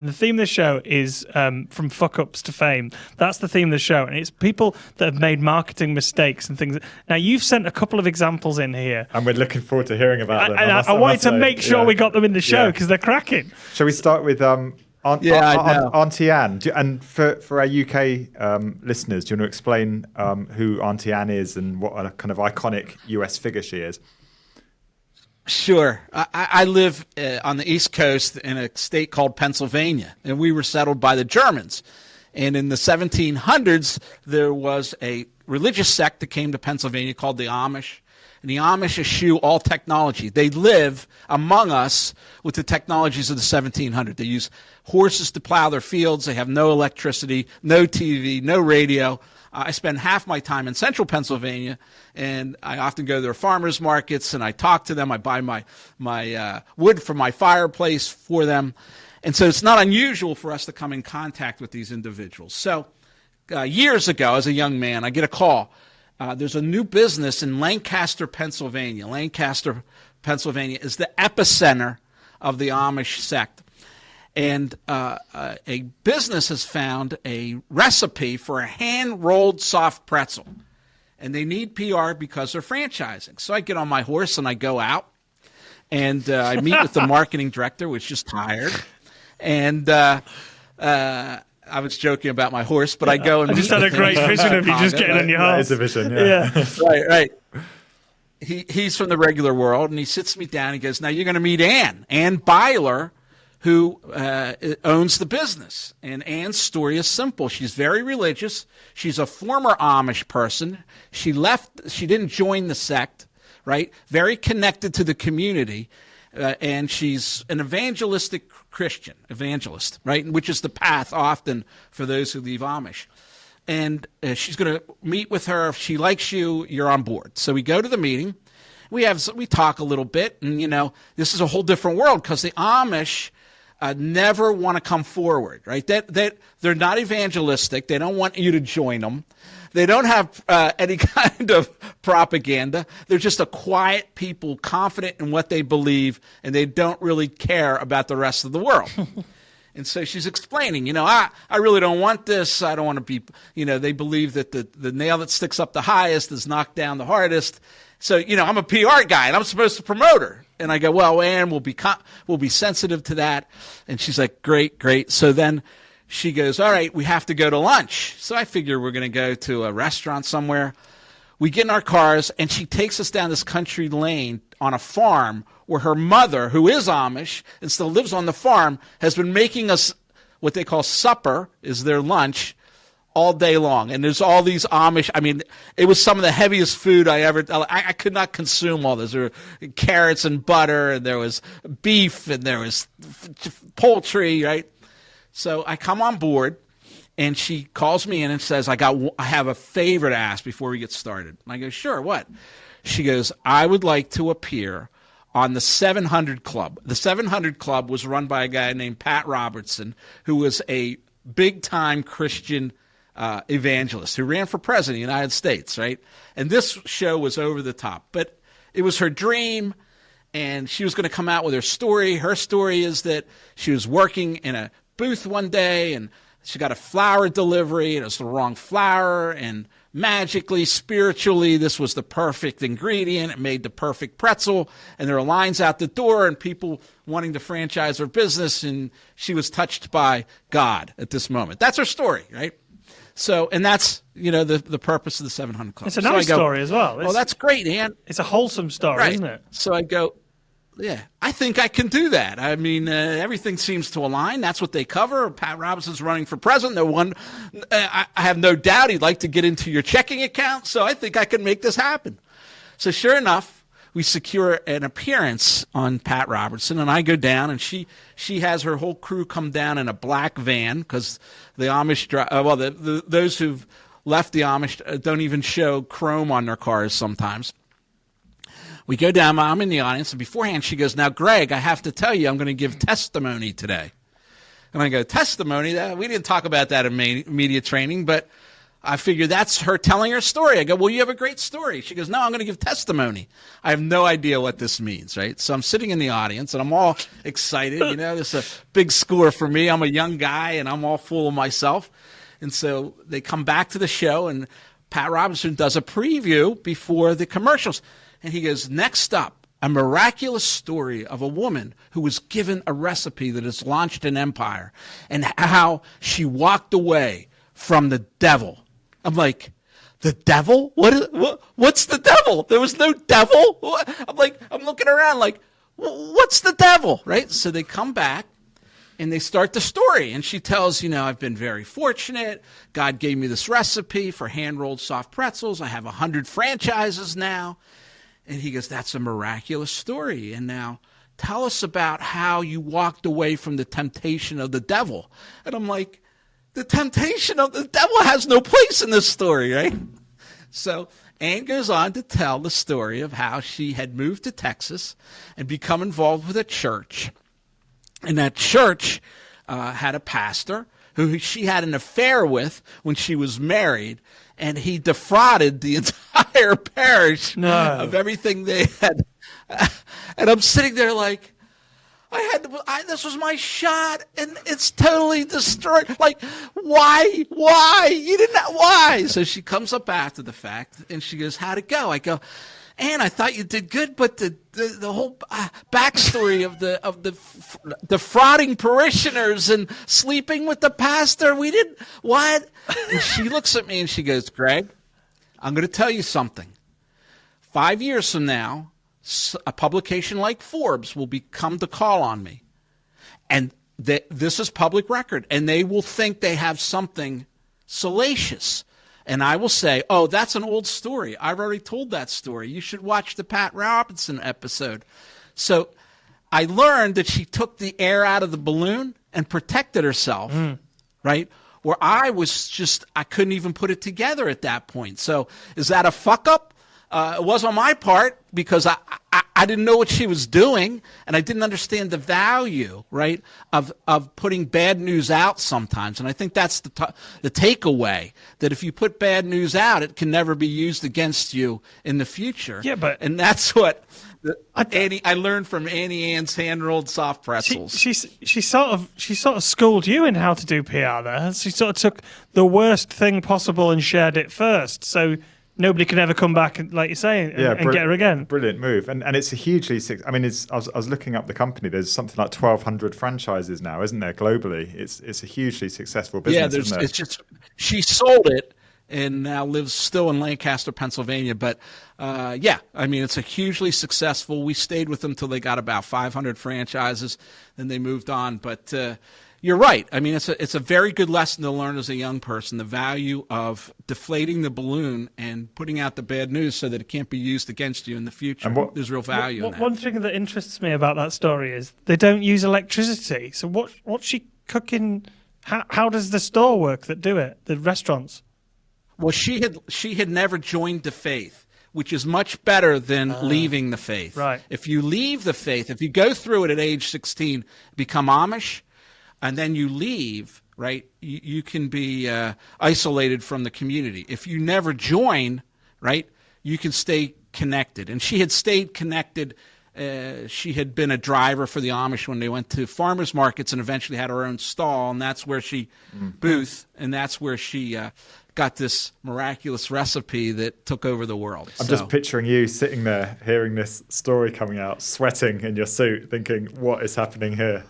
The theme of the show is from fuck-ups to fame. That's the theme of the show. And it's people that have made marketing mistakes and things. Now, you've sent a couple of examples in here. And we're looking forward to hearing about them. And I wanted to make sure we got them in the show because they're cracking. Shall we start with Auntie Anne? And for our UK listeners, do you want to explain who Auntie Anne is and what a kind of iconic US figure she is? Sure. I live on the East Coast in a state called Pennsylvania, and we were settled by the Germans. And in the 1700s, there was a religious sect that came to Pennsylvania called the Amish. And the Amish eschew all technology. They live among us with the technologies of the 1700s. They use horses to plow their fields. They have no electricity, no TV, no radio. I spend half my time in central Pennsylvania, and I often go to their farmers markets, and I talk to them. I buy my wood for my fireplace for them. And so it's not unusual for us to come in contact with these individuals. So years ago, as a young man, I get a call. There's a new business in Lancaster, Pennsylvania. Lancaster, Pennsylvania is the epicenter of the Amish sect. And a business has found a recipe for a hand-rolled soft pretzel. And they need PR because they're franchising. So I get on my horse and I go out. And I meet with the marketing director, which just hired. And I was joking about my horse, but I go and I just had a great vision of you just getting on your horse. That is a vision, yeah. Right. He's from the regular world, and he sits me down. He goes, now you're going to meet Ann Byler, who owns the business. And Ann's story is simple. She's very religious. She's a former Amish person. She didn't join the sect, right? Very connected to the community. And she's an evangelistic Christian, evangelist, right? Which is the path often for those who leave Amish. And she's going to meet with her. If she likes you, you're on board. So we go to the meeting. We talk a little bit. And, this is a whole different world because the Amish never want to come forward, right? They're not evangelistic. They don't want you to join them. They don't have any kind of propaganda. They're just a quiet people, confident in what they believe, and they don't really care about the rest of the world. And so she's explaining, I really don't want this. I don't want to be, they believe that the nail that sticks up the highest is knocked down the hardest. So, I'm a PR guy, and I'm supposed to promote her. And I go, well, Ann, we'll be sensitive to that. And she's like, great. So then she goes, all right, we have to go to lunch. So I figure we're going to go to a restaurant somewhere. We get in our cars, and she takes us down this country lane on a farm where her mother, who is Amish and still lives on the farm, has been making us what they call supper, is their lunch, all day long. And there's all these Amish. I mean, it was some of the heaviest food I could not consume all this. There were carrots and butter, and there was beef, and there was poultry, right? So I come on board, and she calls me in and says, I have a favor to ask before we get started. And I go, sure, what? She goes, I would like to appear on the 700 Club. The 700 Club was run by a guy named Pat Robertson, who was a big-time Christian evangelist who ran for president of the United States, right? And this show was over the top. But it was her dream, and she was going to come out with her story. Her story is that she was working in a booth one day, and she got a flour delivery, and it was the wrong flour, and magically, spiritually, this was the perfect ingredient. It made the perfect pretzel, and there were lines out the door and people wanting to franchise her business, and she was touched by God at this moment. That's her story, right? So, and that's, the purpose of the 700 Club. It's a nice story as well. Well, that's great, Ann. It's a wholesome story, right. Isn't it? So I go, yeah, I think I can do that. I mean, everything seems to align. That's what they cover. Pat Robinson's running for president. I have no doubt he'd like to get into your checking account, so I think I can make this happen. So sure enough, we secure an appearance on Pat Robertson, and I go down, and she has her whole crew come down in a black van because the Amish, those who've left the Amish don't even show chrome on their cars sometimes. We go down, I'm in the audience, and beforehand she goes, now, Greg, I have to tell you, I'm going to give testimony today. And I go, testimony? We didn't talk about that in media training, but I figure that's her telling her story. I go, well, you have a great story. She goes, no, I'm going to give testimony. I have no idea what this means, right? So I'm sitting in the audience, and I'm all excited. This is a big score for me. I'm a young guy, and I'm all full of myself. And so they come back to the show, and Pat Robertson does a preview before the commercials. And he goes, next up, a miraculous story of a woman who was given a recipe that has launched an empire, and how she walked away from the devil. I'm like, the devil? What's the devil? There was no devil? I'm looking around like, what's the devil? Right? So they come back and they start the story. And she tells, I've been very fortunate. God gave me this recipe for hand-rolled soft pretzels. I have 100 franchises now. And he goes, that's a miraculous story. And now tell us about how you walked away from the temptation of the devil. And I'm like, the temptation of the devil has no place in this story, right? So Anne goes on to tell the story of how she had moved to Texas and become involved with a church. And that church had a pastor who she had an affair with when she was married, and he defrauded the entire parish of everything they had. And I'm sitting there like, this was my shot, and it's totally destroyed. Like, why? Why? So she comes up after the fact, and she goes, how'd it go? I go, Anne, I thought you did good, but the whole backstory of the defrauding parishioners and sleeping with the pastor, we didn't, what? And she looks at me and she goes, Greg, I'm going to tell you something. 5 years from now, a publication like Forbes will come to call on me. And this is public record. And they will think they have something salacious. And I will say, oh, that's an old story. I've already told that story. You should watch the Pat Robertson episode. So I learned that she took the air out of the balloon and protected herself, right? Where I couldn't even put it together at that point. So is that a fuck up? It was on my part because I didn't know what she was doing, and I didn't understand the value, right, of putting bad news out sometimes. And I think that's the takeaway, that if you put bad news out, it can never be used against you in the future. Yeah, and that's what I learned from Annie Ann's hand-rolled soft pretzels. She sort of schooled you in how to do PR there. She sort of took the worst thing possible and shared it first. So nobody can ever come back, like you're saying, and get her again. Brilliant move. And it's a hugely... I mean, I was looking up the company. There's something like 1,200 franchises now, isn't there, globally? It's a hugely successful business, isn't it? It's just... She sold it and now lives still in Lancaster, Pennsylvania. But, I mean, it's a hugely successful... We stayed with them until they got about 500 franchises. Then they moved on. But... you're right. I mean, it's a very good lesson to learn as a young person, the value of deflating the balloon and putting out the bad news so that it can't be used against you in the future. There's real value in that. One thing that interests me about that story is they don't use electricity. So what's she cooking? How does the store work that do it, the restaurants? Well, she had never joined the faith, which is much better than leaving the faith. Right. If you leave the faith, if you go through it at age 16, become Amish, and then you leave, right, you can be isolated from the community. If you never join, right, you can stay connected. And she had stayed connected. She had been a driver for the Amish when they went to farmers markets and eventually had her own stall, and that's where she booth, and that's where she got this miraculous recipe that took over the world. I'm just picturing you sitting there, hearing this story coming out, sweating in your suit, thinking, what is happening here?